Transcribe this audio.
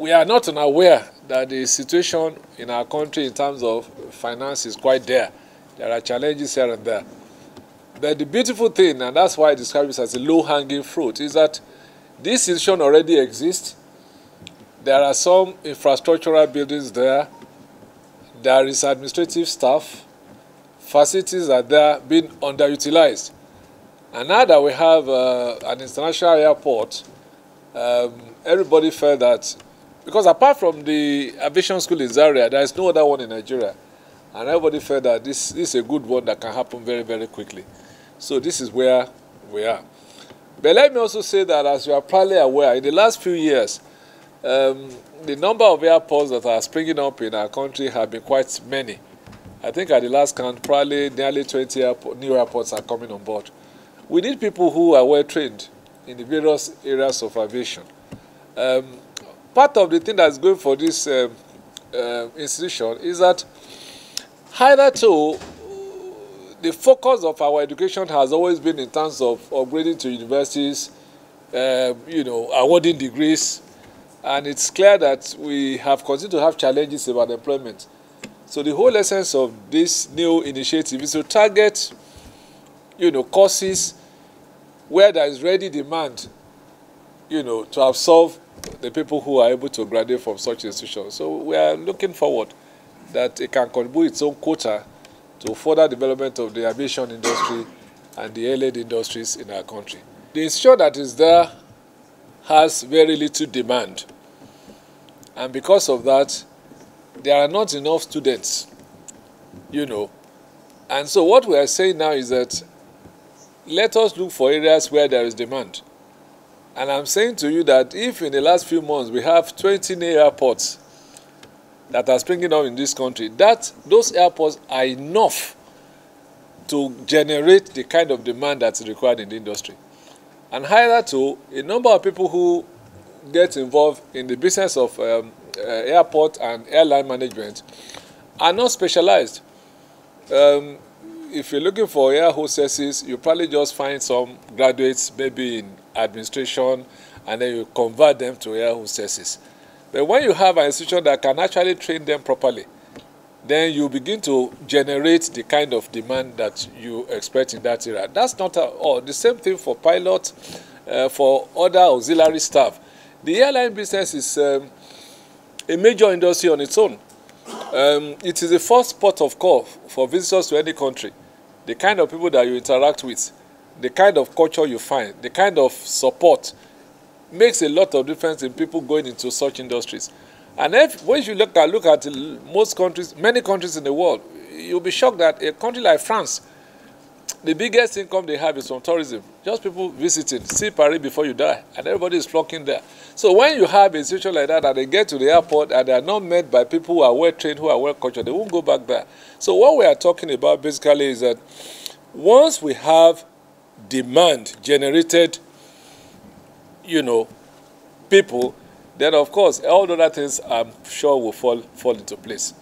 we are not unaware that the situation in our country in terms of finance is quite there. There are challenges here and there. But the beautiful thing, and that's why I describe this as a low-hanging fruit, is that this institution already exists. There are some infrastructural buildings there. There is administrative staff. Facilities are there being underutilized. And now that we have an international airport, everybody felt that, because apart from the aviation school in Zaria, there is no other one in Nigeria. And everybody felt that this is a good one that can happen very, very quickly. So this is where we are. But let me also say that, as you are probably aware, in the last few years, the number of airports that are springing up in our country have been quite many. I think at the last count, probably nearly 20 new airports are coming on board. We need people who are well trained in the various areas of aviation. Part of the thing that's going for this institution is that hitherto, the focus of our education has always been in terms of upgrading to universities, awarding degrees, and it's clear that we have continued to have challenges about employment. So the whole essence of this new initiative is to target, courses where there is ready demand, to absorb the people who are able to graduate from such institutions. So we are looking forward that it can contribute its own quota to further development of the aviation industry and the allied industries in our country. The institution that is there has very little demand. And because of that, there are not enough students, And so what we are saying now is that let us look for areas where there is demand. And I'm saying to you that if in the last few months we have 20 new airports that are springing up in this country, those airports are enough to generate the kind of demand that's required in the industry. And hitherto, a number of people who get involved in the business of airport and airline management are not specialized. If you're looking for air hostesses, you probably just find some graduates maybe in administration, and then you convert them to air hostesses. But when you have an institution that can actually train them properly, then you begin to generate the kind of demand that you expect in that area. That's not all. The same thing for pilots, for other auxiliary staff. The airline business is a major industry on its own. It is the first port of call for visitors to any country. The kind of people that you interact with, the kind of culture you find, the kind of support makes a lot of difference in people going into such industries. And when you look at most countries, many countries in the world, you'll be shocked that a country like France, the biggest income they have is from tourism. Just people visiting, see Paris before you die, and everybody is flocking there. So when you have a institution like that, and they get to the airport and they are not met by people who are well trained, who are well cultured, they won't go back there. So what we are talking about basically is that once we have demand generated, people, then of course all other things I'm sure will fall into place.